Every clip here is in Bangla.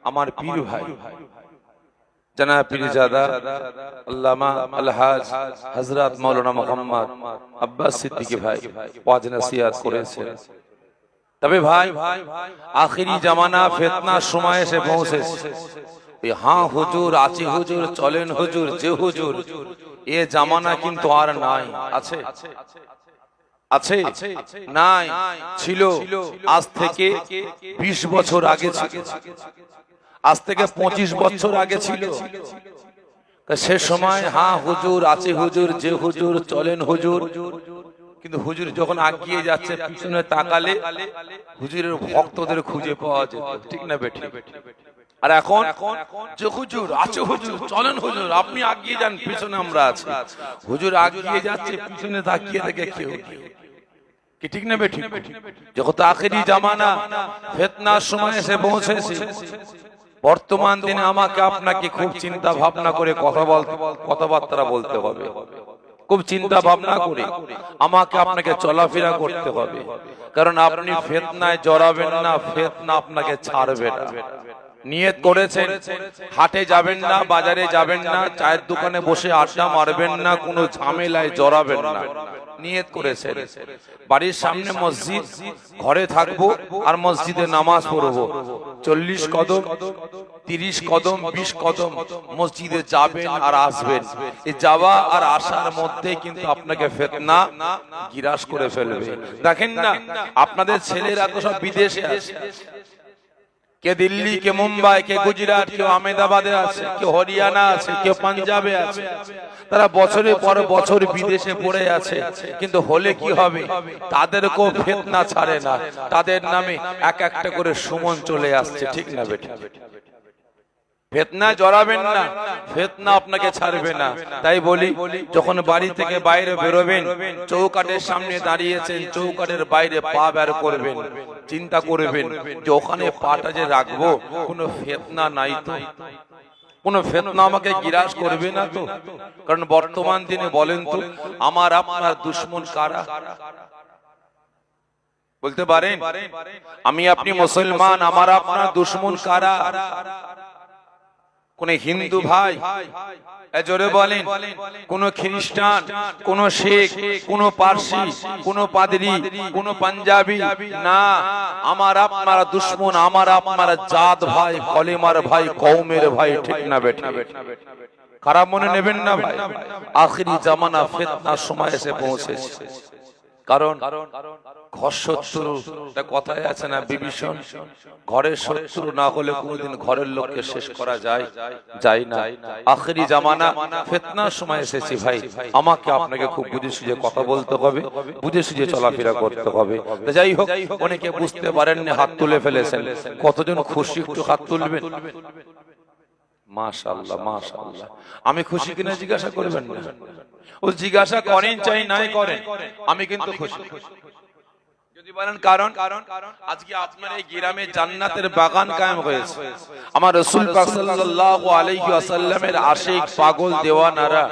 আমার পীর ভাই জনাব পীরজাদা আল্লামা আলহাজ হযরত মাওলানা মুহাম্মদ আব্বাস সিদ্দিকী ভাই ওয়াজ নসিহত করেছেন। তবে ভাই আখিরি জামানা ফিতনার সময় এসে পৌঁছেছে। হ্যাঁ হুজুর আছে, হুজুর চলেন, হুজুর যে হুজুর, এ জামানা কিন্তু আর নাই। আছে আছে নাই, ছিল আজ থেকে 20 বছর আগে ছিল, আজ থেকে 25 বছর আগে ছিল। সে সময় হ্যাঁ হুজুর আছে, হুজুর যে হুজুর চলেন হুজুর, কিন্তু হুজুর যখন আগিয়ে যাচ্ছে পিছনে তাকালে হুজুরের ভক্তদের খুঁজে পাওয়া যেত, ঠিক না বেঠিক? আর এখন যে হুজুর আছে, হুজুর চলেন হুজুর, আপনি আগিয়ে যান, পিছনে আমরা আছি। হুজুর আগিয়ে যাচ্ছে, পিছনে তাকিয়ে দেখে কেউ কি, ঠিক না বেঠিক? যখন আখিরি জামানা ফিতনার সময় এসে পৌঁছেছে, বর্তমান দিনে আমাকে আপনাকে খুব চিন্তা ভাবনা করে কথাবার্তা বলতে হবে, খুব চিন্তা ভাবনা করে আমাকে আপনাকে চলাফেরা করতে হবে। কারণ আপনি ফিতনায় জড়াবেন না, ফিতনা আপনাকে ছাড়বে না। নিয়ত করেছেন হাটে যাবেন না, বাজারে যাবেন না, চায়ের দোকানে বসে আড্ডা মারবেন না, কোনো ঝামেলায় জড়াবেন না। নিয়ত করেছেন বাড়ির সামনে মসজিদ, ঘরে থাকবো আর মসজিদে নামাজ পড়বো। 40 কদম, 30 কদম, 20 কদম মসজিদে যাবেন আর আসবেন। এই যাওয়া আর আসার মধ্যে কিন্তু আপনাকে ফিতনা গিরাস করে ফেলবে। দেখেন না আপনাদের ছেলেরা তো সব বিদেশে আছে, কে দিল্লি, কে মুম্বাই, কে গুজরাট, কেউ আহমেদাবাদে আছে, কেউ হরিয়ানা আছে, কেউ পাঞ্জাবে আছে। তারা বছরের পর বছর বিদেশে পড়ে আছে, কিন্তু হলে কি হবে, তাদেরকেও ফিতনা ছাড়ে না। তাদের নামে এক একটা করে সুমন চলে আসছে, ঠিক না বেটা? ফিতনা জড়াবেন না, ফিতনা আপনাকে ছাড়বে না। তাই বলি, যখন বাড়ি থেকে বাইরে বেরোবেন, চৌকাঠের সামনে দাঁড়িয়েছেন, চৌকাঠের বাইরে পা বের করবেন, চিন্তা করবেন যে ওখানে পাটা যে রাখবো কোনো ফিতনা নাই তো, কোনো ফিতনা আমাকে গিরাস করবে না তো? কারণ বর্তমান দিনে বলেন তো আমার আপনার দুশমন কারা? বলতে পারেন? আমি আপনি মুসলমান, আমার আপনার দুশমন কারা? কোন হিন্দু ভাই জোরে বলেন, কোন খ্রিস্টান, কোন শেখ, কোন পারসি, কোন পাদরি, কোন পাঞ্জাবি না। আমার আপনারা দুশমন, আমার আপনারা জাত ভাই, কলেমার ভাই, কওমের ভাই, ঠিক না বেটা? খারাপ মনে নেবেন না ভাই। আখিরি জামানা ফিতনার সময় এসে পৌঁছেছে। কারণ ঘর শত্রু, একটা কথাই আছে না বিভীষণ, ঘরের শত্রু না হলে কোনোদিন ঘরের লোককে শেষ করা যায় না। আখিরি জামানা ফিতনার সময় এসেছে ভাই, আমাকে আপনাকে খুব বুঝে সুঝে কথা বলতে হবে, বুঝে সুঝে চলাফেরা করতে হবে। যাই হোক, অনেকে বুঝতে পারেননি, হাত তুলে ফেলেছেন। কতজন খুশি একটু হাত তুলবেন? মাশাআল্লাহ মাশাআল্লাহ। আমি খুশি কিনা জিজ্ঞাসা করবেন না, ও জিজ্ঞাসা করেন চাই নাই করেন, আমি কিন্তু খুশি। যদি বলেন কারণ, আজকে আপনার এই গ্রামে জান্নাতের বাগান কায়েম হয়েছে। আমার রাসূল পাক সাল্লাল্লাহু আলাইহি ওয়াসাল্লামের আশিক পাগল দেওয়ানারা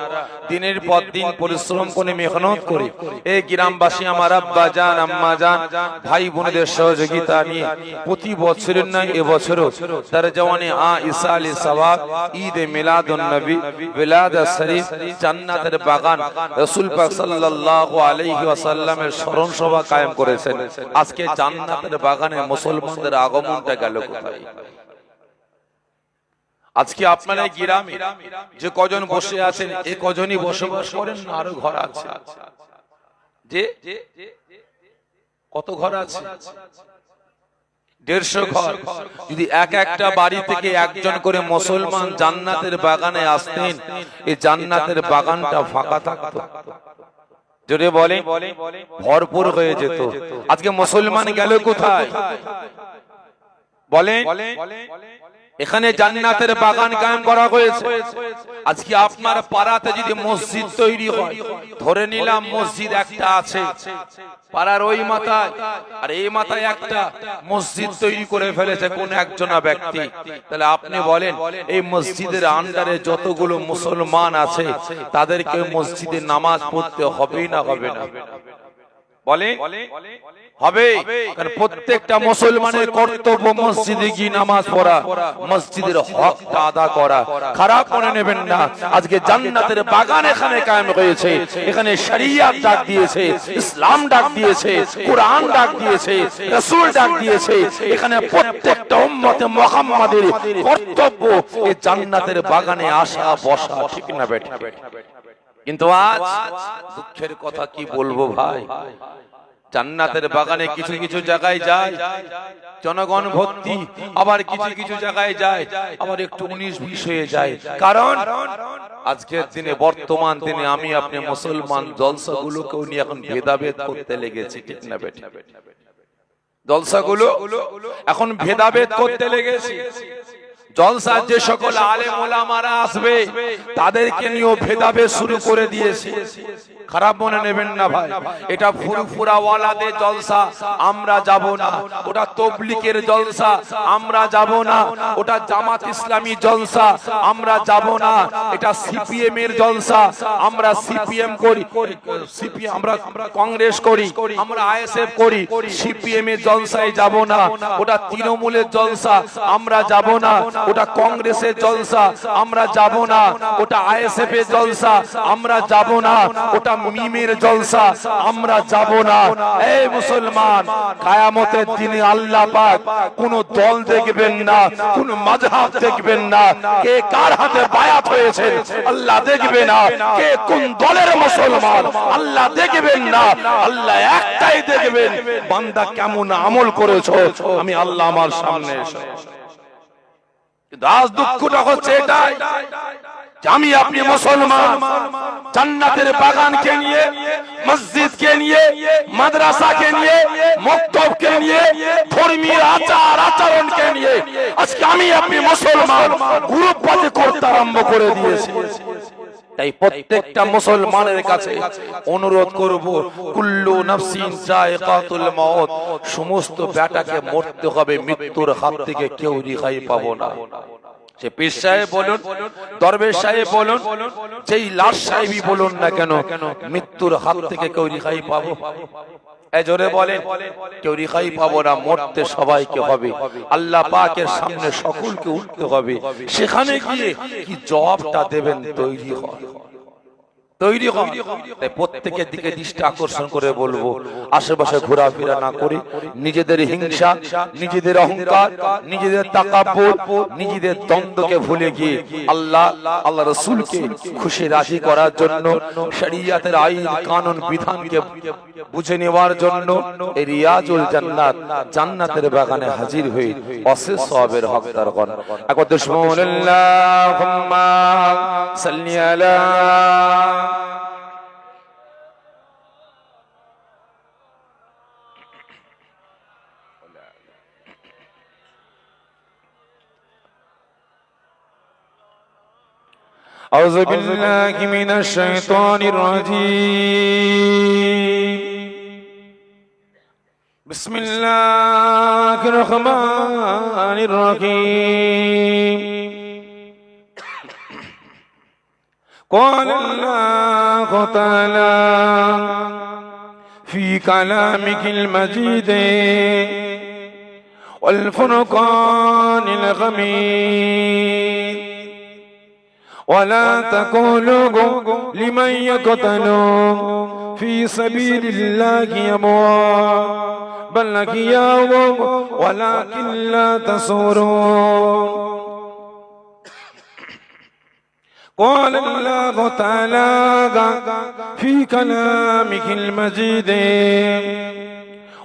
দিনের পর দিন পরিশ্রম করে মেহনত করে এই গ্রামবাসী, আমার আব্বা জান, আম্মা জান, ভাই বোনদের সহযোগিতা নিয়ে প্রতি বছরের নয় এবছরও তার জওয়ানে ঈসা আলাইহিস সালাত, ঈদ এ মিলাদুন নবী, বিলাদা শরীফ, জান্নাতের বাগান রাসূল পাক সাল্লাল্লাহু আলাইহি ওয়াসাল্লামের স্মরণ সভা কায়েম করেছেন। আজকে জান্নাতের বাগানে মুসলমানদের আগমনটা গেল কোথায়? আজকে আপনারা এই গ্রামে যে কজন বসে আছেন, এই কজনই বসবাস করেন না আরো ঘর আছে? যে কত ঘর আছে? 150 ঘর। যদি একটা বাড়ি থেকে একজন করে মুসলমান জান্নাতের বাগানে আসতেন, এই জান্নাতের বাগানটা ফাঁকা থাকতো? জোরে বলে, ভরপুর হয়ে যেত। আজকে মুসলমান গেল কোথায় বলেন? এখানে জান্নাতের বাগান কায়েম করা হয়েছে। আজকে আপনার পাড়াতে যদি মসজিদ তৈরি হয়, ধরে নিলাম মসজিদ একটা আছে পাড়ার ওই মাথায়, আর এই মাথায় একটা মসজিদ তৈরি করে ফেলেছে কোন একজন ব্যক্তি, তাহলে আপনি বলেন এই মসজিদের আন্ডারে যতগুলো মুসলমান আছে তাদেরকে মসজিদে নামাজ পড়তে হবে না হবে না? বলে হবে, কারণ প্রত্যেকটা মুসলমানের কর্তব্য মসজিদে গিয়ে নামাজ পড়া, মসজিদের হকটা আদা করা। খারাপ মনে নেবেন না, আজকে জান্নাতের বাগান এখানে কায়েম হয়েছে, এখানে শরিয়ত ডাক দিয়েছে, ইসলাম ডাক দিয়েছে, কুরআন ডাক দিয়েছে, রাসূল ডাক দিয়েছে। এখানে প্রত্যেকটা উম্মতে মুহাম্মাদের কর্তব্য এই জান্নাতের বাগানে আসা বসা, ঠিক না বেঠিক? কিন্তু আজ দুঃখের কথা কি বলবো ভাই, জান্নাতের বাগানে কিছু কিছু জায়গায় যায় জনগণ ভর্তি, আবার কিছু কিছু জায়গায় যায় আবার একটু 19-20 হয়ে যায়। কারণ আজকের দিনে, বর্তমান দিনে আমি আপনি মুসলমান জলসাগুলোকেও নিয়ে এখন ভেদাভেদ করতে লেগেছি, ঠিক না বেঠিক? জলসাগুলো এখন ভেদাভেদ করতে লেগেছি। জলসার যে সকল আলেম ওলামারা আসবে তাদেরকে নিয়েও ভেদাভেদ শুরু করে দিয়েছে। খারাপ মনে নেবেন না ভাই, এটা ফুরফুরা ওয়ালাদের জলসা, আমরা যাব না। ওটা তবলিগের জলসা, আমরা যাব না। ওটা জামাত ইসলামী জলসা, আমরা যাব না। এটা সিপিএম এর জলসা, আমরা সিপিএম করি, সিপিএম আমরা কংগ্রেস করি, আমরা আইএসএফ করি, সিপিএম এর জলসায় যাব না। ওটা তৃণমূলের জলসা, আমরা যাব না। ওটা কংগ্রেসের জলসা, আমরা যাব না। ওটা আইএসএফ এর জলসা, আমরা যাব না। ওটা মিমের জলসা, আমরা যাব না। এই মুসলমান, কিয়ামতের দিনে আল্লাহ পাক কোন দল দেখবেন না, কোন মাযহাব দেখবেন না, কে কার হাতে বায়াত হয়েছে আল্লাহ দেখবে না, কে কোন দলের মুসলমান আল্লাহ দেখবেন না। আল্লাহ একটাই দেখবেন, বান্দা কেমন আমল করেছো, আমি আল্লাহ আমার সামনে এসে। কিন্তু আজ দুঃখটা হচ্ছে এটাই, আমি আপনি মুসলমান জান্নাতের বাগানকে নিয়ে, মসজিদকে নিয়ে, মাদ্রাসাকে নিয়ে, মক্তবকে নিয়ে, ধর্মীয় আচার আচরণকে নিয়ে আজকে আমি আপনি মুসলমান গ্রুপবাজি করতে আরম্ভ করে দিয়েছি। তাই প্রত্যেকটা মুসলমানের কাছে অনুরোধ করব, কুল্লু নাফসিন যায়কাতুল মাউত, সমস্ত বেটাকে মরতে হবে, মৃত্যুর হাত থেকে কেউ রেহাই পাবো না। সে পীর সাহেব বলুন, দরবেশ সাহেব বলুন, যেই লাশ সাহেবই বলুন না কেন, মৃত্যুর হাত থেকে কেউ রেহাই পাবো? জোরে বলেন, কেউ রেহাই পাবো না, মরতে সবাইকে হবে। আল্লাহ পাকের সামনে সকলকে উঠতে হবে, সেখানে গিয়ে কি জবাবটা দেবেন তৈরি হয়, তৈরি হয়। তাই প্রত্যেকের দিকে দৃষ্টি আকর্ষণ করে বলবো, আশেপাশে ঘোরাফেরা না করে নিজেদের হিংসা, নিজেদের অহংকার, নিজেদের তাকাব্বুর, নিজেদের দ্বন্দ্বকে ভুলে গিয়ে আল্লাহ রাসূলকে খুশি রাজি করার জন্য, শরীয়তের আইন কানুন বিধানকে বুঝে নেওয়ার জন্য এই রিয়াজুল জান্নাত, জান্নাতের বাগানে হাজির হয়ে অশেষ সওয়াবের হকদার হন। একবার বিসমিল্লাহুম্মা সাল্লি আলা أعوذ بالله من الشيطان الرجيم بسم الله الرحمن الرحيم قال الله تعالى في كلامه المجيد والفرقان الحميد ولا تقولوا لمن يقتل في سبيل الله أموات بل أحياء ولكن لا تشعرون قال الله تعالى في كلامه المجيد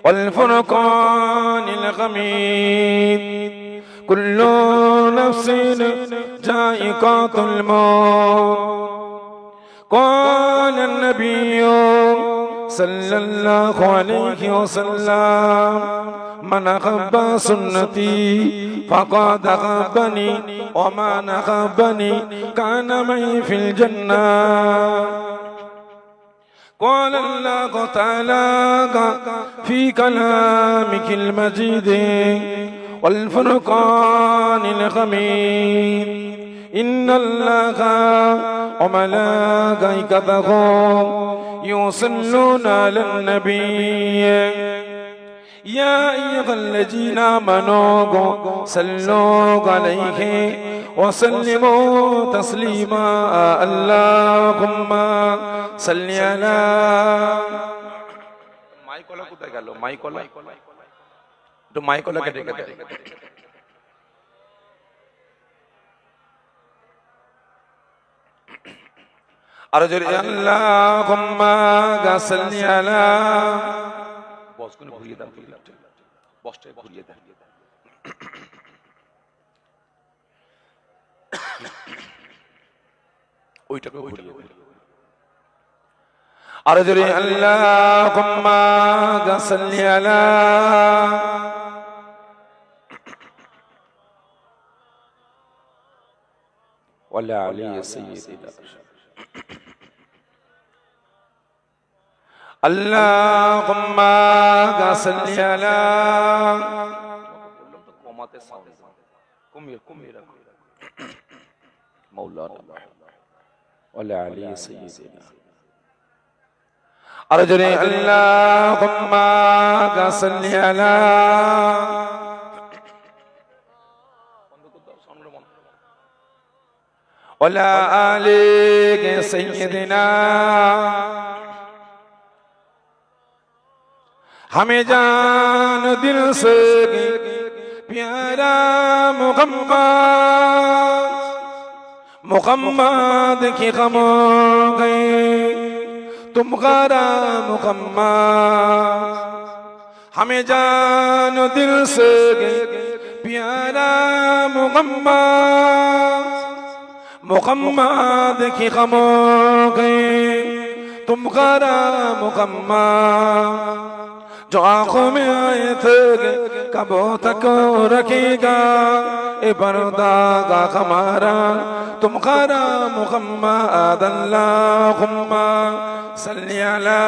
والفرقان الحميد كل نفس ذائقة الموت قال النبي صلى الله عليه وسلم من أحب سنتي فقد أحبني ومن أحبني كان معي في الجنة قال الله تعالى في كلامه المجيد والفرقان الحميد ইন্নাল্লাহা ওয়া মালাইকাতাহু ইউসাল্লুনা আলান নবিয়্য ইয়া আইয়ুহাল্লাযীনা আমানু সাল্লু আলাইহি ওয়া সাল্লিমু তাসলিমা আল্লাহুম্মা সাল্লি আলা মাইকলা কোথায় গেল মাইকলা তো মাইকলাকে ডেকে দে আর যদি আল্লাহুম্মা সাল্লি আলা বসকুন ঘুরিয়ে দাও বসটা ঘুরিয়ে দাও ওইটাকে ঘুরিয়ে দাও আর যদি আল্লাহুম্মা সাল্লি আলা ওয়ালা আলি সাইয়্যিদিনা আল্লাহুম্মা সাল্লি আলা কমাতে সাউন্ড কমিয়ে রাখো মাওলানা ওয়ালা আলি সাইয়্যিদিনা আর যদি আল্লাহুম্মা সাল্লি আলা ওয়ালা আলি সাইয়্যিদিনা हमें जान दिल से प्यारा मुहम्मद की गम गए तुम्हारा मुहम्मद हमें जान दिल से प्यारा मुहम्मद की गम गए तुम्हारा मुहम्मद जो आंखों में आए थे कब तक रखेगा ए पर्दा का हमारा तुम्हारा मुहम्मद अल्लाहुम्मा सल्ली अला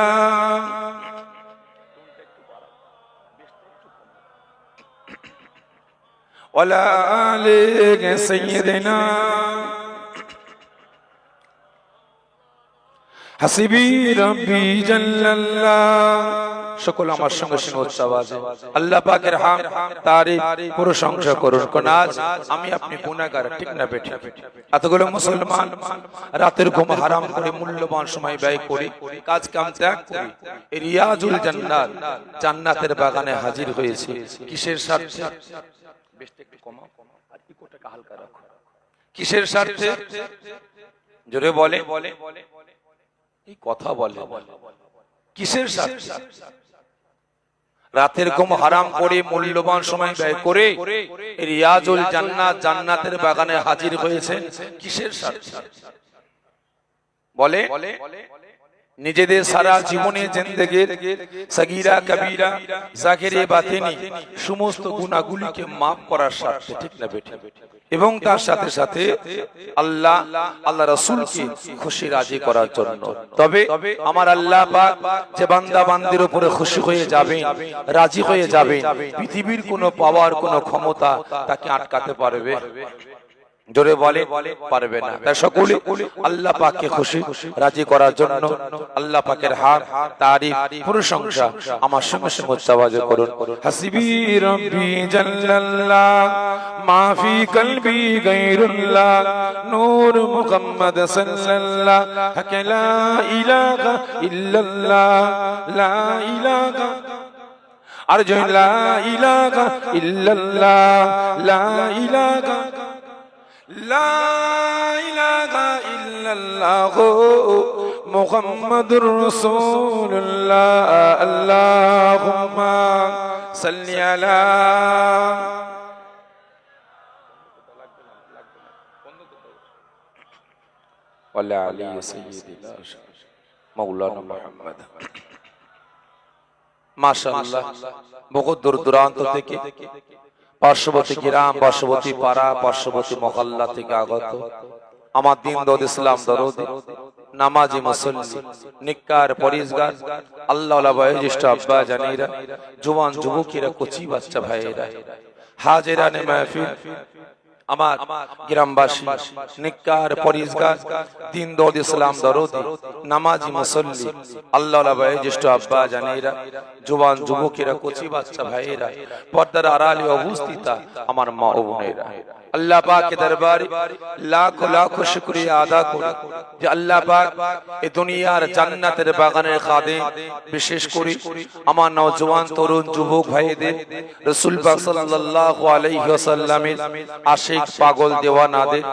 वला आले सय्यिदिना হাসিবি রব্বি জাল্লাল্লাহ সকল আমার সঙ্গে সঙ্গে উচ্চ আওয়াজে আল্লাহ পাকের হাম তারিফ প্রশংসা করুন কোন আজ আমি আপনি গুনাহগার ঠিক না বেঠিক এতগুলো মুসলমান রাতের ঘুম হারাম করে মূল্যবান সময় ব্যয় করি কাজ কাম ত্যাগ করি রিয়াজুল জান্নাত জান্নাতের বাগানে হাজির হয়েছে কিসের স্বার্থে বেশটা একটু কমাও আর ইকোটাকে হালকা রাখো কিসের স্বার্থে জোরে বলে এই কথা বলে কিসের স্বার্থে রাতের ঘুম হারাম করে মূল্যবান সময় ব্যয় করে রিয়াজুল জান্নাত জান্নাতের বাগানে হাজির হয়েছে কিসের স্বার্থে বলে নিজেদের সারা জীবনে জিন্দেগির সগীরা কবীরা জাহিরে বাতিনি সমস্ত গুনাহগুলিকে maaf করার স্বার্থে ঠিক না বেঠিক এবং তার সাথে সাথে আল্লাহ রাসূলকে খুশি রাজি করার জন্য তবে আমার আল্লাহ পাক যে বান্দা বান্দির উপরে খুশি হয়ে যাবেন রাজি হয়ে যাবেন পৃথিবীর কোনো পাওয়ার কোনো ক্ষমতা তাকে আটকাতে পারবে জোরে বলে পারবে না তাই সকলে আল্লাহ পাককে খুশি রাজি করার জন্য আল্লাহ পাকের হাত তারিফ প্রশংসা আমার সঙ্গে সঙ্গে উচ্চাবাজে করুন হাসিবি রব্বি জাল্লাল্লাহ মা ফি কলবি গায়রুল্লাহ নূর মুহাম্মদ সাল্লাল্লাহ লা ইলাহা ইল্লাল্লাহ লা ইলাহা আর যে লা ইলাহা ইল্লাল্লাহ লা ইলাহা লা ইলাহা ইল্লাল্লাহ মুহাম্মাদুর রাসূলুল্লাহ আল্লাহুম্মা সাল্লি আলা ওয়ালা আলি সাইয়্যিদিনা মাওলানা মুহাম্মদ মাশাআল্লাহ বহু দূর দূরান্ত থেকে পার্শ্ববর্তী গ্রাম পার্শ্ববর্তী পাড়া পার্শ্ববর্তী মহল্লা থেকে আগত আমার দিন দরদ ইসলাম দরদ নামাজি মুসল্লি নিকার পরিজগার আল্লাহওয়ালা বয়োজ্যেষ্ঠ আব্বা জানেরা জওয়ান যুবকেরা কচি বাচ্চা ভাইয়েরা হাজিরানে মাহফিল আমার গ্রামবাসী নিকার পরিজগার দিন দৌদ ইসলাম দরদি নামাজি মুসল্লি আল্লাহওয়ালা বয়োজ্যেষ্ঠ আব্বা জানেরা জওয়ান যুবকেরা কচি বাচ্চা ভাইয়েরা পর্দার আড়ালে অবস্থিত আমার মা ও বোনেরা আল্লাহ পাকের দরবারে লাখ লাখ শুকরিয়া আদা করি যে আল্লাহ পাক এই দুনিয়ার জান্নাতের বাগানের খাদেম বিশেষ করে আমার নওজওয়ান তরুণ যুবক ভাইদের রাসূল পাক সাল্লাল্লাহু আলাইহি ওয়াসাল্লামের আশিক পাগল দেওয়ানাদের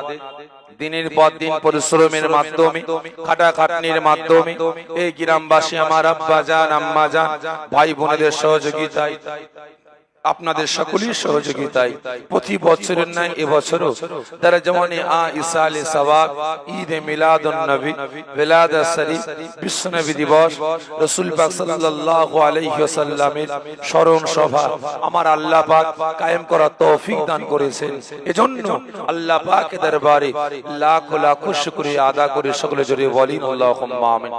দিনের পর দিন পরিশ্রমের মাধ্যমে খাটাখাটনির মাধ্যমে এই গ্রামবাসী আমার আব্বা জান আম্মা জান ভাই বোনেদের সহযোগিতায় আপনাদের সকলের সহযোগিতায় প্রতি বছরের ন্যায় এবছরও তারা যেমন ইসালে সওয়াব ঈদ মিলাদুন নবী মিলাদুস শরীফ বিশ্ব নবী দিবস রাসূল পাক সাল্লাল্লাহু আলাইহি ওয়াসাল্লামের স্মরণ সভা আমার আল্লাহ পাক কায়েম করার তৌফিক দান করেছেন। এজন্য আল্লাহ পাকের দরবারে লাখ লাখ শুকরিয়া আদা করে সকলে জোরে বলি আল্লাহুম্মা আমিন।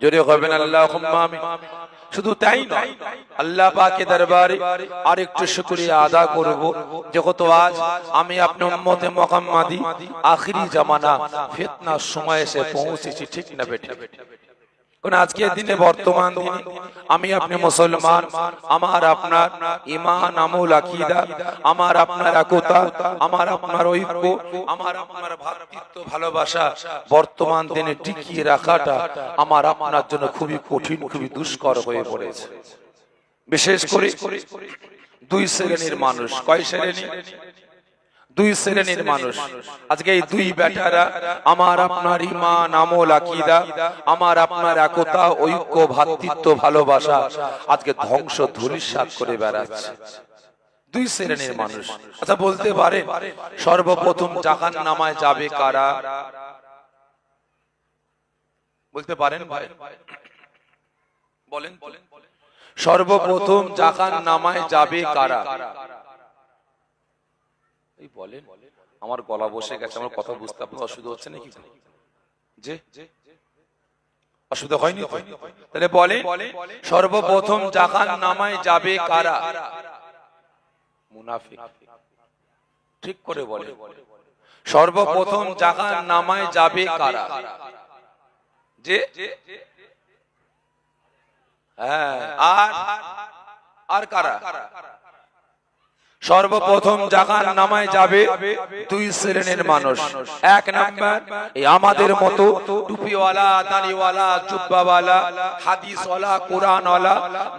জোরে কইবেন আল্লাহুম্মা আমিন। শুধু তাই নয়, আল্লাহ পাকের দরবারে আরেকটু শুকরিয়া আদা করব যেহেতু আজ আমি আপনি উম্মতে মুহাম্মাদি আখিরি জামানা ফিতনার সময় এসে পৌঁছেছি, ঠিক না বেটা? কোন আজকের দিনে বর্তমান দিনে আমি আপনি মুসলমান, আমার আপনার ঈমান আমল আকীদা, আমার আপনার একতা, আমার আপনার ঐক্য, আমার আপনার ভ্রাতৃত্ব ভালোবাসা বর্তমান দিনে টিকিয়ে রাখাটা আমার আপনার জন্য খুবই কঠিন, খুবই দুষ্কর হয়ে পড়েছে। বিশেষ করে দুই শ্রেণীর মানুষ। কয় শ্রেণী? দুই শ্রেণীর মানুষ। আজকে এই দুই বেটারা আমার আপনার ঈমান আমল আকীদা, আমার আপনার একতা ঐক্য ভ্রাতৃত্ব ভালোবাসা আজকে ধ্বংস ধূলিসাৎ করে বেড়াচ্ছে। দুই শ্রেণীর মানুষ। আচ্ছা বলতে পারেন সর্বপ্রথম জাহান্নামে যাবে কারা? বলতে পারেন ভাই? বলেন সর্বপ্রথম জাহান্নামে যাবে কারা? বলেন। আমার গলা বসে গেছে, আমার কথা বুঝতে আপনার অসুবিধা হচ্ছে নাকি? যে অসুবিধা হয়নি? তাহলে বলে সর্বপ্রথম জাহান্নামে যাবে কারা? মুনাফিক। ঠিক করে বলে সর্বপ্রথম জাহান্নামে যাবে কারা? যে হ্যাঁ, আর কারা? সর্বপ্রথম জাহান্নামে যাবে দুই শ্রেণীর মানুষ। এক নাম্বার এই আমাদের মতো টুপিওয়ালা, দাড়িওয়ালা, জুব্বাওয়ালা, হাদিসওয়ালা, কোরআনওয়ালা,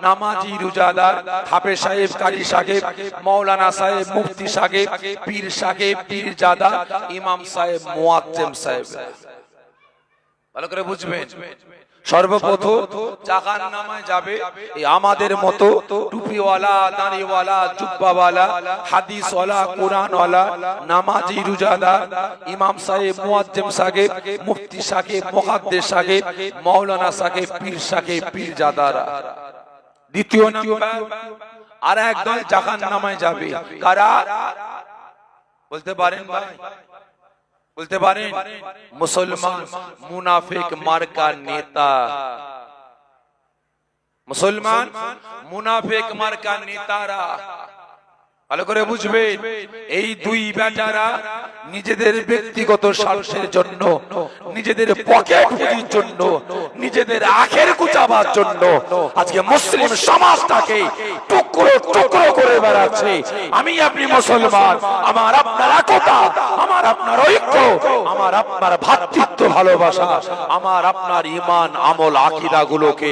নামাজি, রোজাদার, হাফেজ সাহেব, কাজী সাহেব, মাওলানা সাহেব, মুফতি সাহেব, পীর সাহেব, পীরজাদা, ইমাম সাহেব, মুয়াজ্জিম সাহেব। ভালো করে বুঝবেন, সর্বপ্রথম জাহান্নামে যাবে এই আমাদের মতো টুপিওয়ালা, দাড়িওয়ালা, জুব্বাওয়ালা, হাদিসওয়ালা, কোরআনওয়ালা, নামাজি, রোজাদার, ইমাম সাহেব, মুয়াজ্জিম সাহেব, মুফতি সাহেব, মুহাদ্দিস সাহেব, মাওলানা সাহেব, পীর সাহেব, পীরজাদারা। দ্বিতীয় নাম্বার আর একদল জাহান্নামে যাবে কারা? বলতে পারেন ভাই? বলতে পারেন? মুসলমান মুনাফিক মার্কা নেতা। মুসলমান মুনাফিক মার্কা নেতারা। ভালো করে বুঝবেন, এই দুই বেটারা নিজেদের ব্যক্তিগত স্বার্থের জন্য, নিজেদের পকেট পুঁজির জন্য, নিজেদের আখের কুচাবার জন্য আজকে মুসলিম সমাজটাকে টুকরো টুকরো করে বেড়াচ্ছে। আমি আপনি মুসলমান, আমার আপনার একতা, আমার আপনার ঐক্য, আমার আপনার ভ্রাতৃত্ব ভালোবাসা, আমার আপনার ঈমান আমল আকীদা গুলোকে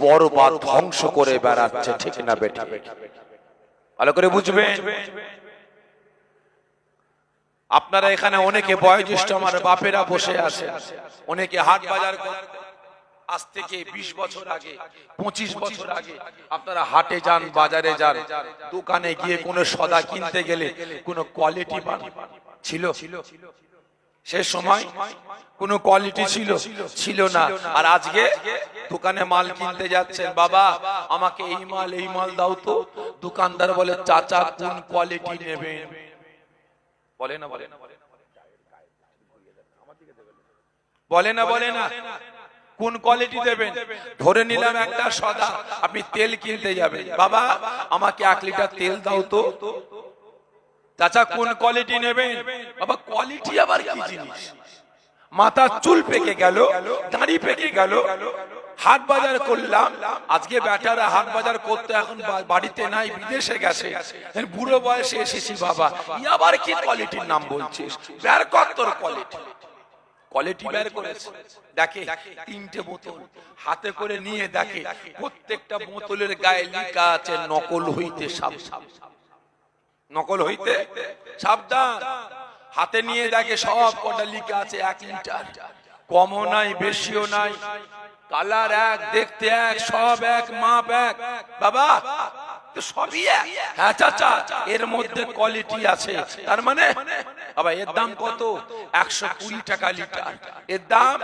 বরবাদ ধ্বংস করে বেড়াচ্ছে, ঠিক না বেটা? ভালো করে বুঝবেন। আপনারা এখানে অনেকে বয়োজ্যেষ্ঠ আমার বাপেরা বসে আছে, অনেকে হাট বাজার করতে আজ থেকে 20 বছর আগে, 25 বছর আগে আপনারা হাটে যান, বাজারে যান, দোকানে গিয়ে কোনো সদা কিনতে গেলে কোনো কোয়ালিটি ছিল? সে সময় কোনো কোয়ালিটি ছিল না। আর আজকে দোকানে মাল কিনতে যাচ্ছেন, বাবা আমাকে এই মাল দাও তো। দোকানদার বলে চাচা কোন কোয়ালিটি নেবেন? বলে না? বলে না কোন কোয়ালিটি দেবেন? ধরে নিলাম একটা সদা, আপনি তেল কিনতে যাবেন, বাবা আমাকে 1 লিটার তেল দাও তো। চাচা কোন কোয়ালিটি নেবেন? বাবা কোয়ালিটি আবার কি জিনিস? মাথা চুল পেকে গেল, দাড়ি পেকে গেল, হাট বাজার করলাম, আজকে বেটারা হাট বাজার করতে এখন বাড়িতে নাই, বিদেশে গেছে, বুড়ো বয়সে এসেছি বাবা, ই আবার কি কোয়ালিটির নাম বলছিস? বের কর তোর কোয়ালিটি। কোয়ালিটি বের করেছে, দেখে তিনটে বোতল হাতে করে নিয়ে দেখে প্রত্যেকটা বোতলের গায়ে লেখা আছে নকল হইতে সাবধান, নকল হইতে সাবধান। হাতে নিয়ে দেখে সব কটা লেখা আছে 1 লিটার, কমও নাই বেশিও নাই, কালার এক, দেখতে এক, সব এক, মাপ এক। বাবা সবই এক। হ্যাঁ চাচা এর মধ্যে কোয়ালিটি আছে, তার মানে বাবা এর দাম কত? 120 টাকা লিটার, এর দাম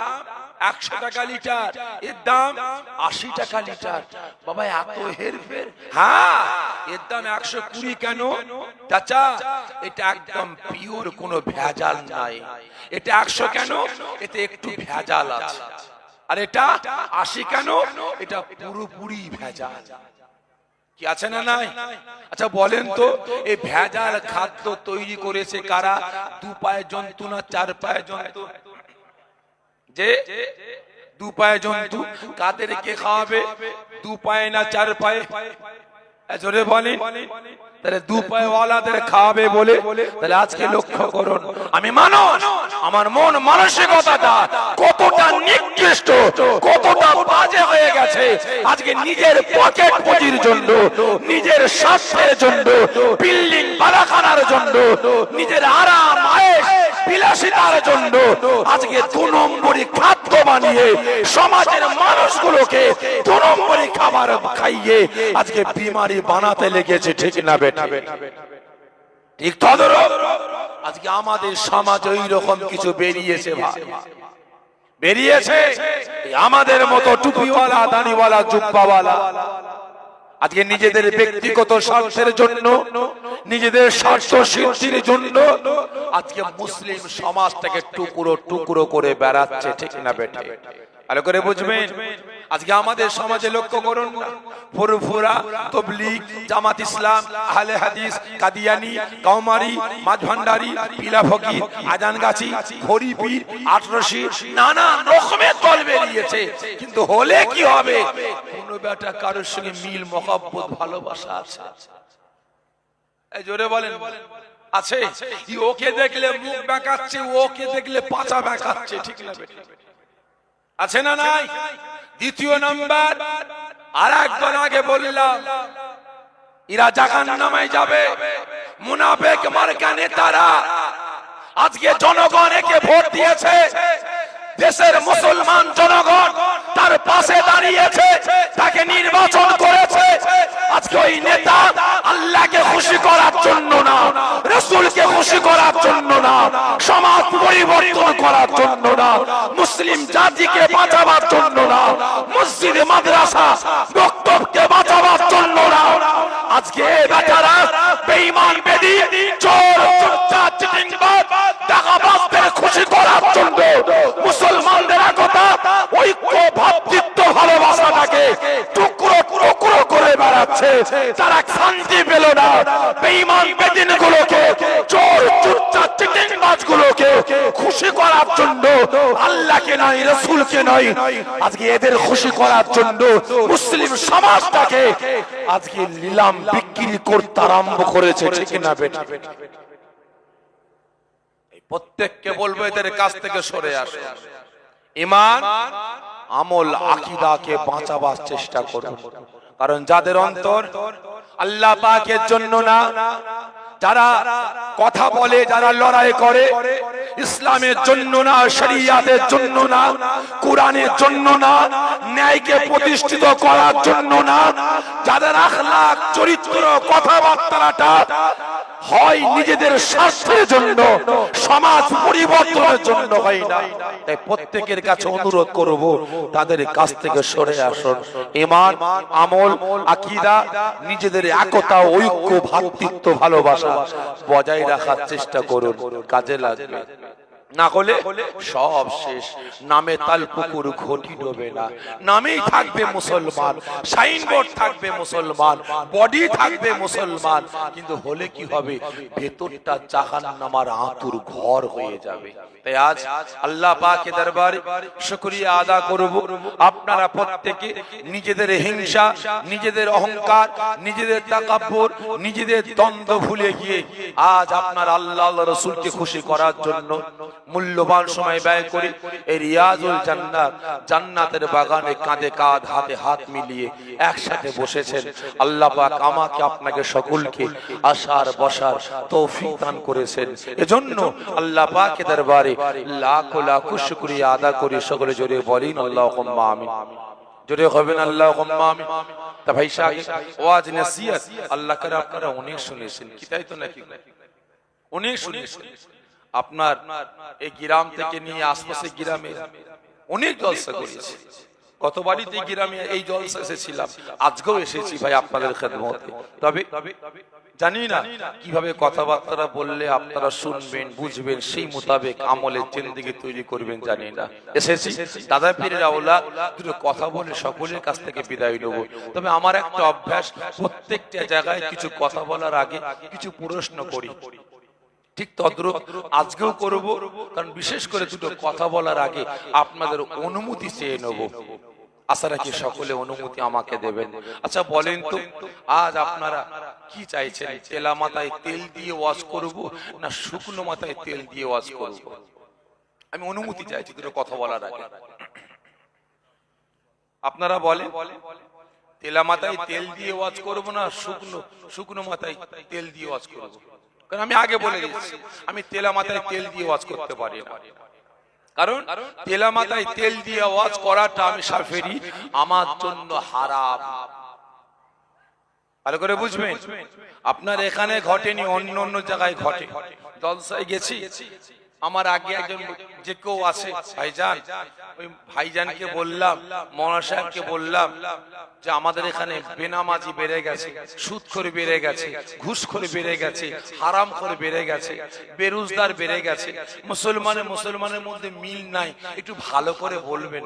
100 টাকা লিটার, এর দাম 80 টাকা লিটার। বাবা এত হেরফের? হ্যাঁ এর দাম 120 কেন চাচা? এটা একদম পিওর, কোনো ভেজাল নাই। এটা 100 কেন? এতে একটু ভেজাল আছে। আর এটা 80 কেন? এটা পুরোপুরি ভেজাল। কি আছে না নাই? আচ্ছা বলেন তো এই ভেজাল খাদ্য তৈরি করেছে কারা? 2 পায়ে জন্তু না 4 পায়ে জন্তু? যে 2 পায়ে জন্তু কাদেরকে খাওয়াবে? 2 পায়ে না 4 পায়ে? জোরে বলেন। তাহলে 2 পায়ে ওয়ালাদের খাওয়াবে বলে, তাহলে আজকে লক্ষ্য করুন, আমি মানুষ, আমার মন মানসিকতাটা কতটা নিকৃষ্ট, কতটা বাজে হয়ে গেছে। আজকে নিজের পকেট পুঁজির জন্য, নিজের স্বার্থের জন্য, বিল্ডিং বাড়াখানার জন্য, নিজের আরাম আয়েশ বিলাসিতার জন্য আজকে 2 নম্বরী খাদ্য বানিয়ে সমাজের মানুষগুলোকে 2 নম্বরী খাবার খাইয়ে আজকে বিমারি বানাতে লেগেছে, ঠিক না বেটা? ঠিক তদরূপ আজকে আমাদের সমাজ ওই রকম কিছু বেরিয়েছে, ভাই বেরিয়েছে। আমাদের মতো টুপিওয়ালা, দাড়িওয়ালা, জুব্বাওয়ালা আজকে নিজেদের ব্যক্তিগত স্বার্থের জন্য, নিজেদের স্বার্থ সিদ্ধির জন্য আজকে মুসলিম সমাজটাকে টুকরো টুকরো করে বেড়াচ্ছে, ঠিক না বেটা? ভালো করে বুঝবেন। আজকে আমাদের সমাজে লক্ষ্য করুন, ফুরফুরা, তবলিগ, জামাত ইসলাম, আহলে হাদিস, কাদিয়ানি, কাউমারি, মাঝভান্ডারি, পিলাফকি, আজানগাছি, হরিপীর, আটরশি, নানা রকমের দল বেরিয়েছে। কিন্তু হলে কি হবে? কোন বেটা কারোর সঙ্গে মিল মহব্বত ভালোবাসা আছে? এই জোরে বলেন আছে? ওকে দেখলে মুখ বেঁকাচ্ছে, ওকে দেখলে পাছা বেঁকাচ্ছে, ঠিক না বেটা? আছে না নাই? দ্বিতীয় নাম্বার, আর একবার আগে বললাম, এরা জাহান্নামে যাবে, মুনাফিক মার্কা নেতারা। আজকে জনগণ একে ভোট দিয়েছে, দেশের মুসলমান জনগণ তার পাশে দাঁড়িয়েছে, তাকে নির্বাচন করেছে। আজকে ওই নেতা আল্লাহকে খুশি করার জন্য না, রাসূলকে খুশি করার জন্য না, সমাজ পরিবর্তন করার জন্য না, মুসলিম জাতিকে বাঁচাবার জন্য না, মসজিদ মাদ্রাসা বক্তব্যকে বাঁচাবার জন্য না, আজকে বেচারা বেঈমান, বেদী, চোর, চোরচার, চিটিংবাজ, টাকাবাজদের খুশি করার জন্য মুসলমানদের একতা, ঐক্য, ভ্রাতৃত্ব, ভালোবাসাটাকে টুকরো টুকরো করে বেড়াচ্ছে। তারা শান্তি পেল না। বেঈমান বেদিনগুলোকে, চোর, চোরচার, চিটিংবাজগুলোকে খুশি করার জন্য, আল্লাহকে নয়, রাসূলকে নয়, আজকে এদের খুশি করার জন্য মুসলিম সমাজটাকে আজকে নিলাম বিক্রি করতে আরম্ভ করেছে, ঠিক না বেটা? প্রত্যেককে বলবো এদের কাছ থেকে সরে আসো। ঈমান, আমল, আকীদাকে বাঁচাবার চেষ্টা করুন। কারণ যাদের অন্তর আল্লাহ পাকের জন্য না, যারা কথা বলে, যারা লড়াই করে ইসলামের জন্য না, শরিয়াতের জন্য না, কোরআনের জন্য না, ন্যায়কে প্রতিষ্ঠিত করার জন্য না, যাদের আখলাক, চরিত্র, কথাবার্তাটা হয় নিজেদের স্বার্থের জন্য, সমাজ পরিবর্তনের জন্য হয় না, তাই প্রত্যেকের কাছে অনুরোধ করব তাদের কাছ থেকে সরে আসুন। ঈমান, আমল, আকীদা, নিজেদের একতা, ঐক্য, ভ্রাতৃত্ব, ভালোবাসা বজায় রাখার চেষ্টা করুন, কাজে লাগবে। না হলে সব শেষ। নামে তাল পুকুর ঘটি ডোবে না, নামেই থাকবে মুসলমান, সাইনবোর্ড থাকবে মুসলমান, বডি থাকবে মুসলমান, কিন্তু হলে কি হবে, ভেতরটা জাহান্নামের আঁতুর ঘর হয়ে যাবে। তাই আজ আল্লাহ পাকের দরবারে শুকরিয়া আদা করব। আপনারা প্রত্যেকে নিজেদের হিংসা, নিজেদের অহংকার, নিজেদের তাকাব্বুর, নিজেদের দ্বন্দ্ব ভুলে গিয়ে আজ আপনার আল্লাহ রাসূলকে খুশি করার জন্য মূল্যবান সময় ব্যয় করি এই রিয়াজুল জান্নাত, জান্নাতের বাগানে কাঁধে কাঁধ হাতে হাত মিলিয়ে একসাথে বসেছেন। আল্লাহ পাক আমাকে আপনাকে সকলকে আসার বসার তৌফিক দান করেছেন। এজন্য আল্লাহ পাকের দরবারে লাখ লাখ শুকরিয়া আদা করি। সকলে জোরে বলেন আল্লাহুম্মা আমিন। জোরে হবেন আল্লাহুম্মা আমিন। তা ভাই সাহেব, ওয়াজ নসিহত আল্লাহ করে আপনারা অনেক শুনেছেন, কি তাই তো নাকি? অনেক শুনেছেন। আপনার এই গ্রাম থেকে নিয়ে আশপাশে গ্রামে অনেক জলসা করেছি। কত বাড়িতে গ্রামে এই জলসা এসেছিলাম, আজকেও এসেছি ভাই আপনাদের খেদমতে। তবে জানি না কিভাবে কথাবার্তা বললে আপনারা শুনবেন, বুঝবেন, সেই মোতাবেক আমলের জিন্দেগি তৈরি করবেন জানি না। এসেছি দাদা পীরের আওলাদ, দুটো কথা বলে সকলের কাছ থেকে বিদায় নেব। তবে আমার একটা অভ্যাস, প্রত্যেকটা জায়গায় কিছু কথা বলার আগে কিছু প্রশ্ন করি। ঠিক তদ্রুপ আজকেও করব, কারণ বিশেষ করে দুটো কথা বলার আগে আপনাদের অনুমতি চেয়ে নেব। আশা রাখি সকলে অনুমতি আমাকে দেবেন। আচ্ছা বলেন তো, আজ আপনারা কি চাইছেন? তেলা মাথায় তেল দিয়ে ওয়াজ করব না শুকনো মাথায় তেল দিয়ে ওয়াজ করব? আমি অনুমতি চাইছি দুটো কথা বলার আগে। আপনারা বলেন, তেলা মাথায় তেল দিয়ে ওয়াজ করব না শুকনো মাথায় তেল দিয়ে ওয়াজ করব? কারণ আমি আগে বলে দিচ্ছি, আমি তেলা মাথায় তেল দিয়ে ওয়াজ করতে পারি না। কারণ তেলা মাথায় তেল দিয়ে ওয়াজ করাটা আমি শাফেরি, আমার জন্য হারাম। ভালো করে বুঝবেন। আপনার এখানে ঘটেনি, অন্য অন্য জায়গায় ঘটে। জলসায় গেছি, আমার আগে একজন যে কেউ আছে ভাইজান, ওই ভাইজানকে বললাম, মৌলানা সাহেবকে বললাম যে আমাদের এখানে বেনামাজি বেড়ে গেছে, সুদখোর বেড়ে গেছে, ঘুষখোর বেড়ে গেছে, হারামখোর বেড়ে গেছে, বেরোজগার বেড়ে গেছে, মুসলমানের মধ্যে মিল নাই, একটু ভালো করে বলবেন।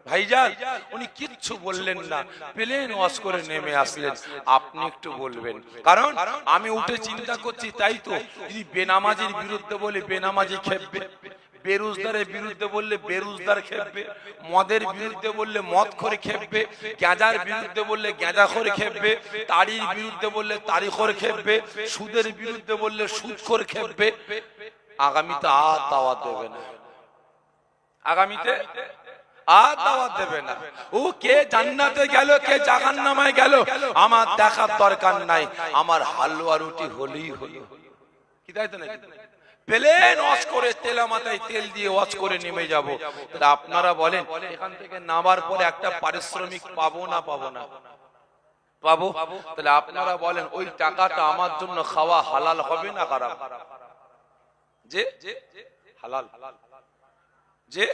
ভাইজান উনি কিচ্ছু বললেন না, প্লেন ওয়াজ করে নেমে আসলেন। আপনি একটু বলবেন, কারণ আমি উঠে চিন্তা করছি, তাই তো যদি বেনামাজির বিরুদ্ধে বলে বেনামাজি খেপবে, বেরোজগারের বিরুদ্ধে বললে বেরোজগার খেপবে, মদের বিরুদ্ধে বললে মদ করে খেপবে, গাঁজার বিরুদ্ধে বললে গাঁজা করে খেপবে, তাড়ির বিরুদ্ধে বললে তাড়ি করে খেপবে, সুদের বিরুদ্ধে বললে সুদ করে খেপবে। আগামীতে আর দাওয়াত দেবে না, আগামীতে আর দাওয়াত দেবে না। ও কে জান্নাতে গেল, কে জাহান্নামায় গেল, আমার দেখার দরকার নাই, আমার হালুয়া রুটি হলেই হলো। কি তাই তো নাকি? প্লেন ওয়াজ করে তেলা মাথায় তেল দিয়ে ওয়াজ করে নেমে যাব। তাহলে আপনারা বলেন, এখান থেকে নামার পরে একটা পারিশ্রমিক পাবো না পাবো না? পাবো। তাহলে আপনারা বলেন, ওই টাকাটা আমার জন্য খাওয়া হালাল হবে না হারাম? যে হালাল, যে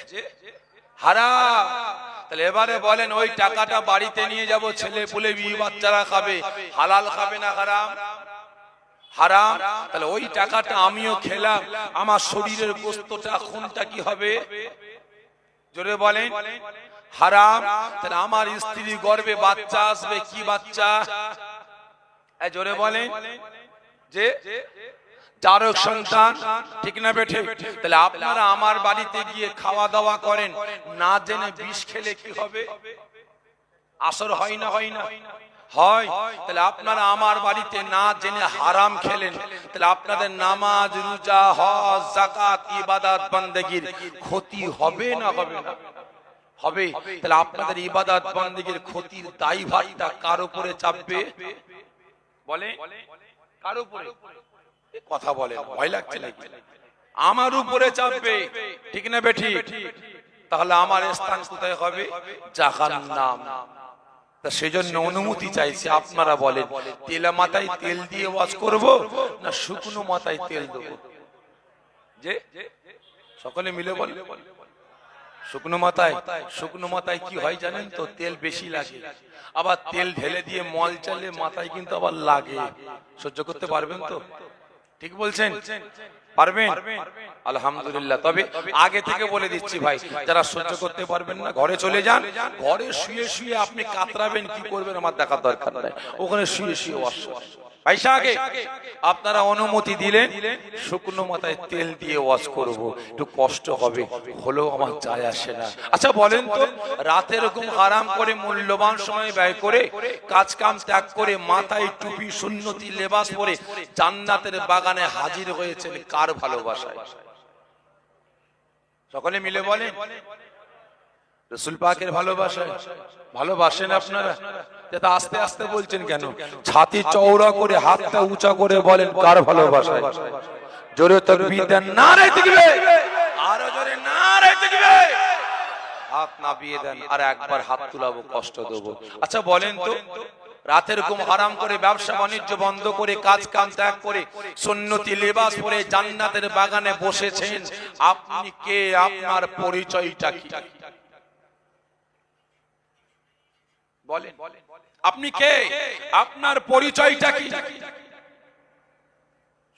হারাম। তাহলে এবারে বলেন, ওই টাকাটা বাড়িতে নিয়ে যাব, ছেলে পুলে বিবি বাচ্চারা খাবে, হালাল খাবে না হারাম? হারাম। তাহলে ওই টাকাটা আমিও খেলাম, আমার শরীরের গোশতটা খুনটা কি হবে? জোরে বলেন, হারাম। তাহলে আমার স্ত্রী গর্ভে বাচ্চা আসবে, কি বাচ্চা? জোরে বলেন, যে জারক সন্তান, ঠিক না বেঠে? তাহলে আপনারা আমার বাড়িতে গিয়ে খাওয়া দাওয়া করেন, না জেনে বিষ খেলে কি হবে? আসর হয় না হয় না? হয়। তাহলে আপনারা আমার বাড়িতে না জেনে হারাম খেলেন, তাহলে আপনাদের নামাজ, রোজা, হজ, যাকাত, ইবাদত, বন্দেগীর ক্ষতি হবে না হবে না? হবে। তাহলে আপনাদের ইবাদত বন্দেগীর ক্ষতির দায়ভারটা কার উপরে চাপবে? বলে কার উপরে? কথা বলে, ভয় লাগছে নাকি? আমার উপরে চাপবে, ঠিক না বেঠি? তাহলে আমার স্থান কোথায় হবে? জাহান্নাম। তা সেজন্য অনুমতি চাইছি, আপনারা বলেন, তেলা মাথায় তেল দিয়ে ওয়াজ করব না শুকনো মাথায় তেল দেবো? যে সকলে মিলে বলে শুকনো মাথায়। শুকনো মাথায় কি হয় জানেন তো? তেল বেশি লাগে, আবার তেল ঢেলে দিয়ে মল চালে মাথায় কিন্তু আবার লাগে। সহ্য করতে পারবেন তো? ঠিক বলছেন? পারবেন? আলহামদুলিল্লাহ। তবে আগে থেকে বলে দিচ্ছি ভাই, যারা সহ্য করতে পারবেন না ঘরে চলে যান। ঘরে শুয়ে শুয়ে আপনি কাতরাবেন, কি করবেন আমার দেখার দরকার নাই। ওখানে শুয়ে শুয়ে পয়সা আগে আপনারা অনুমতি দিলেন, শুকনো মাথায় তেল দিয়ে ওয়াশ করব, একটু কষ্ট হবে, হলেও আমার যায় আসে না। আচ্ছা বলেন তো, রাতে এরকম আরাম করে মূল্যবান সময় ব্যয় করে কাজ কাম ত্যাগ করে মাথায় টুপি সুন্নতি লেবাস পরে জান্নাতের বাগানে হাজির হয়েছেন কার ভালোবাসায়? সকলে মিলে বলেন রাসূল পাকের ভালোবাসায়। ভালোবাসেন আপনারা? যেটা আস্তে আস্তে বলছেন কেন? ছাতি চওড়া করে হাতটা উঁচা করে বলেন কার ভালোবাসায়? জোরে তাকবীর দেন, নারে তাকবীর, আরো জোরে নারে তাকবীর। হাত নামিয়ে দেন, আর একবার হাত তুলাবো, কষ্ট দেবো। আচ্ছা বলেন তো, রাতের ঘুম হারাম করে ব্যবসা বাণিজ্য বন্ধ করে কাজ কাম ত্যাগ করে সুন্নতি লেবাস পরে জান্নাতের বাগানে বসেছেন, আপনি কে? আপনার পরিচয়টা কি? বলেন আপনি কে? আপনার পরিচয়টা কি?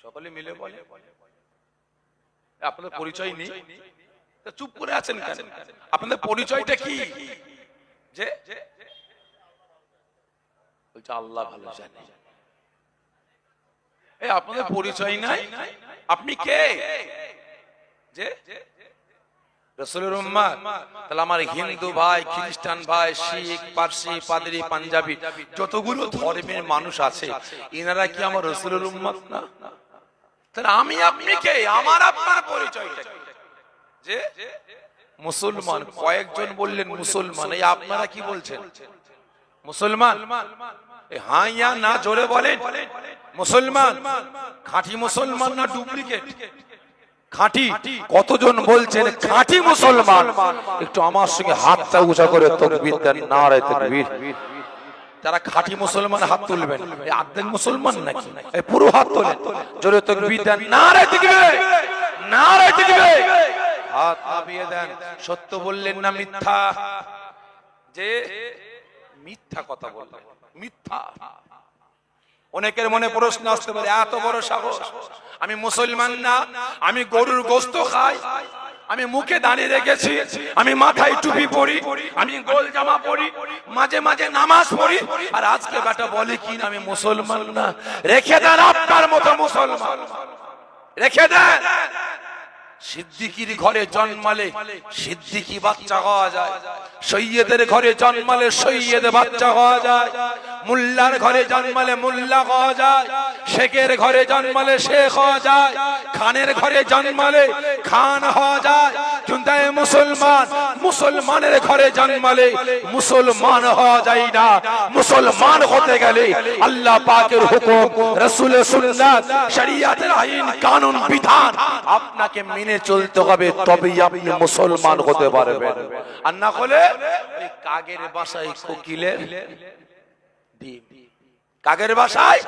সকলে মিলে বলে আপনাদের পরিচয় নেই, চুপ করে আছেন কেন? আপনাদের পরিচয়টা কি? যে বলছে আল্লাহ ভালো জানে। এই আপনাদের পরিচয় নাই, আপনি কে? যে রাসূলের উম্মত। তাহলে আমার হিন্দু ভাই, খ্রিস্টান ভাই, শিখ, পারসি, পাদ্রী, পাঞ্জাবি যতগুলো ধর্মের মানুষ আছে, এনারা কি আমার রাসূলের উম্মত না? তাহলে আমি আপনি কে? আমার আপনার পরিচয়টা কি? যে মুসলমান। কয়েকজন বললেন মুসলমান, এই আপনারা কি বলছেন? মুসলমান? হ্যাঁ ইয়া না জোরে বলেন। মুসলমান খাঁটি মুসলমান না ডুপ্লিকেট? খাঁটি। কতজন বলছেন খাঁটি মুসলমান? একটু আমার সঙ্গে হাতটা উঁচা করে তাকবীর দেন, নারে তাকবীর। যারা খাঁটি মুসলমান হাত তুলবেন। এই আর্ধেক মুসলমান নাকি? এই পুরো হাত তোলেন, জোরে তাকবীর দেন, নারে তাকবীর, নারে তাকবীর। হাত নামিয়ে দেন। সত্য বললেন না মিথ্যা? যে মিথ্যা কথা বললেন, মিথ্যা। অনেকের মনে প্রশ্ন আসতে পারে, এত বড় সাহস, আমি মুসলমান না, আমি গরুর গোশত খাই, আমি মুখে দাঁড়িয়ে রেখেছি, আমি মাথায় টুপি পরি, আমি গোল জামা পরি, মাঝে মাঝে নামাজ পড়ি, আর আজকে বেটা বলে কি আমি মুসলমান না? রেখে দেন আপনার মতো মুসলমান, রেখে দেন। সিদ্দিকীর ঘরে জন্মালে সিদ্দিকী বাচ্চা হওয়া যায়, সৈয়দের ঘরে জন্মালে সৈয়দ বাচ্চা হওয়া যায়, মুল্লার ঘরে জন্মালে মুল্লা হওয়া যায়, শেখের ঘরে জন্মালে শেখ হওয়া যায়, খানের ঘরে জন্মালে খান হওয়া যায়। কিন্তু মুসলমান, মুসলমানের ঘরে জন্মালে মুসলমান হওয়া যায় না। মুসলমান হতে গেলে আল্লাহ পাকের হুকুম, রাসূলের সুন্নাত, শরীয়তের আইন কানুন বিধান আপনাকে মেনে চলতে হবে, তবেই আপনি মুসলমান হতে পারবেন। আর না হলে ওই কাগের বাসায় কোকিলের ডিম, কাগের বাসায়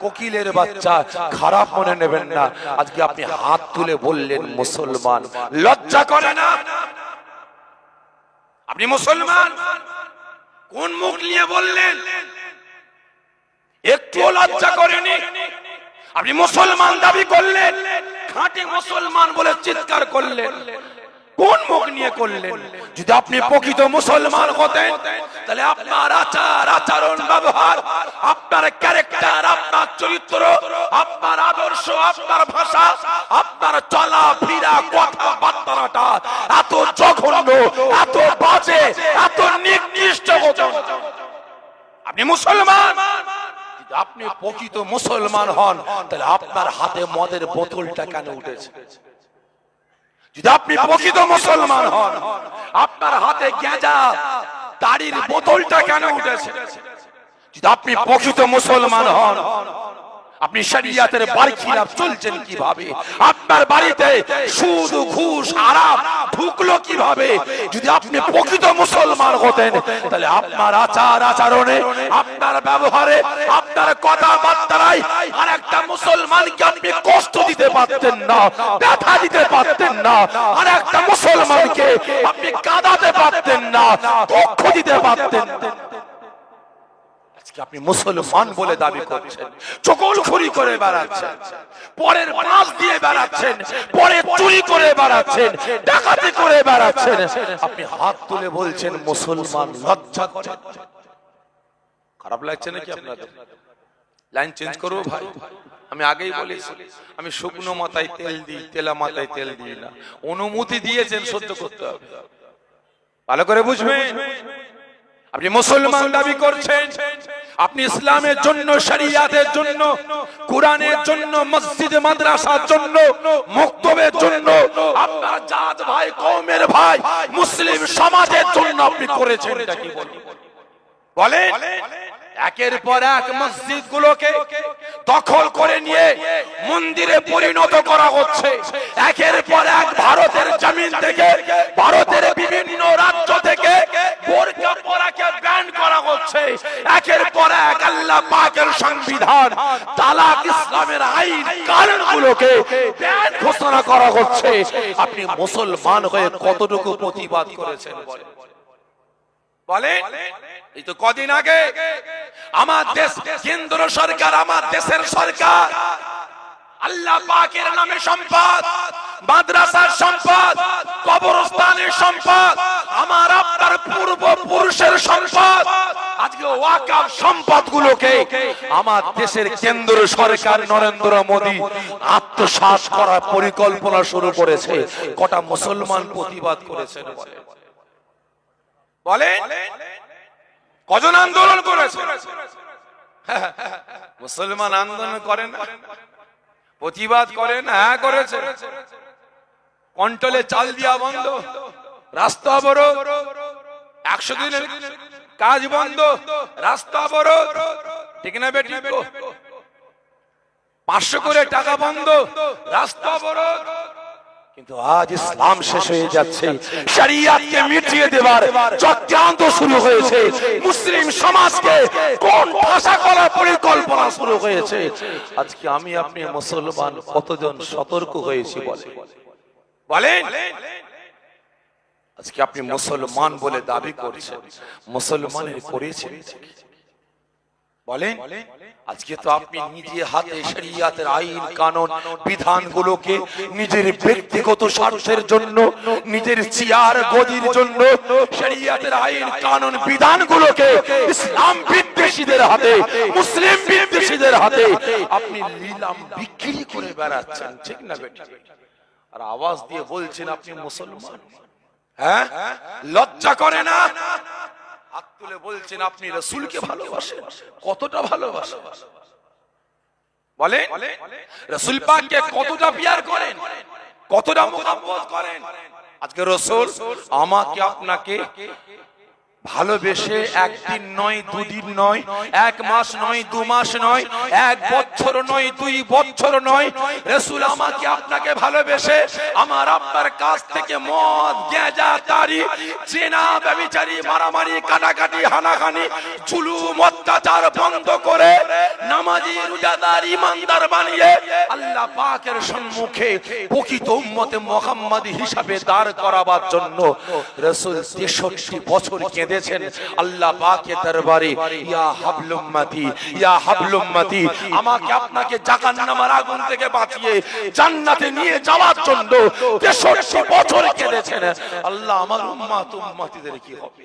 কোকিলের বাচ্চা। খারাপ মনে নেবেন না, আজকে আপনি হাত তুলে বললেন মুসলমান, লজ্জা করে না? আপনি মুসলমান কোন মুখ নিয়ে বললেন? একটু লজ্জা করেনি? আপনি মুসলমান দাবি করলেন, খাঁটি মুসলমান বলে চিৎকার করলেন, কোন মুখ নিয়ে করলেন? যদি আপনি প্রকৃত মুসলমান হতেন, তাহলে আপনার আচার আচরণ ব্যবহার, আপনার ক্যারেক্টার, আপনার চরিত্র, আপনার আদর্শ, আপনার ভাষা, আপনার চলা ফিরা, কথাবার্তাটা এত জঘন্য, এত বাজে, এত নিকৃষ্ট হতো। আপনি মুসলমান, আপনি প্রকৃত মুসলমান হন, তাহলে আপনার হাতে মদের বোতলটা কেন উঠেছে? যদি আপনি প্রকৃত মুসলমান হন, আপনার হাতে গেঁজা দাড়ির বোতলটা কেন উঠেছে? যদি আপনি প্রকৃত মুসলমান হন, আপনি শরিয়তের বারখিলাফ চলছেন কিভাবে? আপনার বাড়িতে সুদ ঘুষ হারাম ঢুকলো কিভাবে? যদি আপনি প্রকৃত মুসলমান হতেন, তাহলে আপনার আচার আচরণে, আপনার ব্যবহারে, আপনার কথাবার্তায় আর একটা মুসলমানকে আপনি কষ্ট দিতে পারতেন না, ব্যথা দিতে পারতেন না, আর একটা মুসলমানকে আপনি কাঁদাতে পারতেন না, দুঃখ দিতে পারতেন। আপনি মুসলমান বলে দাবি করছেন, চকলখড়ি করে বেড়াচ্ছেন, পরের পাঁচ দিয়ে বেড়াচ্ছেন, পরে চুরি করে বেড়াচ্ছেন, ডাকাতি করে বেড়াচ্ছেন, আপনি হাত তুলে বলছেন মুসলমান। লজ্জা করে? খারাপ লাগছে নাকি আপনাদের? লাইন চেঞ্জ করবো ভাই? আমি আগেই বলেছি, আমি শুকনো মাথায় তেল দিই, তেলা মাথায় তেল দিই না। অনুমতি দিয়েছেন, সহ্য করতে হবে। ভালো করে বুঝবেন, আপনি মুসলমান দাবি করছেন, আপনি ইসলামের জন্য, শরিয়াতের জন্য, কোরআনের জন্য, মসজিদ মাদ্রাসার জন্য, মক্তবের জন্য, আপনার জাত ভাই, কওমের ভাই, মুসলিম সমাজের জন্য আপনি করেছেন। এটা কি বলেন? একের পর এক মসজিদ গুলোকে দখল করে নিয়ে মন্দিরে পরিণত করা হচ্ছে। একের পর এক ভারতের জমিন থেকে, ভারতের বিভিন্ন রাজ্য থেকে বোরকা পরাকে ব্যান করা হচ্ছে। একের পর এক আল্লাহ পাকের সংবিধান, তালাক, ইসলামের আইন কানুনগুলোকে ব্যান ঘোষণা করা হচ্ছে। আপনি মুসলমান হয়ে কতটুকু প্রতিবাদ করেছেন বলেন? এই তো কদিন আগে আমার দেশ, কেন্দ্র সরকার, আমার দেশের সরকার আল্লাহ পাকের নামে সম্পদ, মাদ্রাসার সম্পদ, কবরস্থানের সম্পদ, আমার আপনার পূর্বপুরুষের সম্পদ, আজকে ওয়াকফ সম্পদগুলোকে আমার দেশের কেন্দ্র সরকার নরেন্দ্র মোদী আত্মসাৎ করার পরিকল্পনা শুরু করেছে। কটা মুসলমান প্রতিবাদ করেছেন বলেন? কজন আন্দোলন করেছে? মুসলমান আন্দোলন করেন না, প্রতিবাদ করেন? হ্যাঁ করেছে। কন্ট্রোলে চাল দিয়া বন্ধ, রাস্তা অবরোধ, 100 দিনের কাজ বন্ধ, রাস্তা অবরোধ, ঠিক না বেটি? 500 করে টাকা বন্ধ, রাস্তা অবরোধ। কিন্তু আজ ইসলাম শেষ হয়ে যাচ্ছে, শরিয়াতকে মিটিয়ে দেবার চক্রান্ত শুরু হয়েছে, মুসলিম সমাজকে কোন ভাষা করার পরিকল্পনা শুরু হয়েছে। আজকে আমি আপনি মুসলমান কতজন সতর্ক হয়েছি বলেন? আজকে আপনি মুসলমান বলে দাবি করছেন, মুসলমানের করেছেন বলেন? আজকে তো আপনি নিজে হাতে শরিয়াতের আইন কানুন বিধানগুলোকে নিজের ব্যক্তিগত স্বার্থের জন্য, নিজের চেয়ার গদির জন্য শরিয়াতের আইন কানুন বিধানগুলোকে ইসলাম বিদ্বেষীদের হাতে, মুসলিম বিদ্বেষীদের হাতে আপনি নিলাম বিক্রি করে বেড়াচ্ছেন, ঠিক না বেটা? আর আওয়াজ দিয়ে বলছেন আপনি মুসলমান। হ্যাঁ, লজ্জা করে না? হাত তুলে বলছেন আপনি রাসূলকে ভালোবাসেন। কতটা ভালোবাসেন বলেন? রাসূল পাককে কতটা পিয়ার করেন, কতটা মুহাব্বত করেন? আজকে রাসূল আমাকে আপনাকে ভালোবেসে একদিন নয়, দুদিন নয়, 1 মাস নয়, 2 মাস নয়, 1 বছর নয়, 2 বছর নয়, রাসূল আমাকে আপনাকে ভালোবেসে আমার আপনার কাছ থেকে মদ, গাঁজা, তারি, জিনা, ব্যভিচারী, মারামারি, কাটাকাটি, হানাহানি, জুলুম, অত্যাচার বন্ধ করে নামাজি, রোজাদার, ঈমানদার বানিয়ে আল্লাহ পাকের সম্মুখে প্রকৃত উম্মতে মুহাম্মাদী হিসাবে দাঁড় করাবার জন্য রাসূল 63 বছর কেঁদেছেন আল্লাহ পাকের দরবারে। ইয়া হাবলুল উম্মতি, ইয়া হাবলুল উম্মতি, আমাকে আপনাকে জাহান্নামের আগুন থেকে বাঁচিয়ে জান্নাতে নিয়ে যাওয়ার জন্য 63 বছর কেঁদেছেন। আল্লাহ আমার উম্মত উম্মতিদের কি হবে?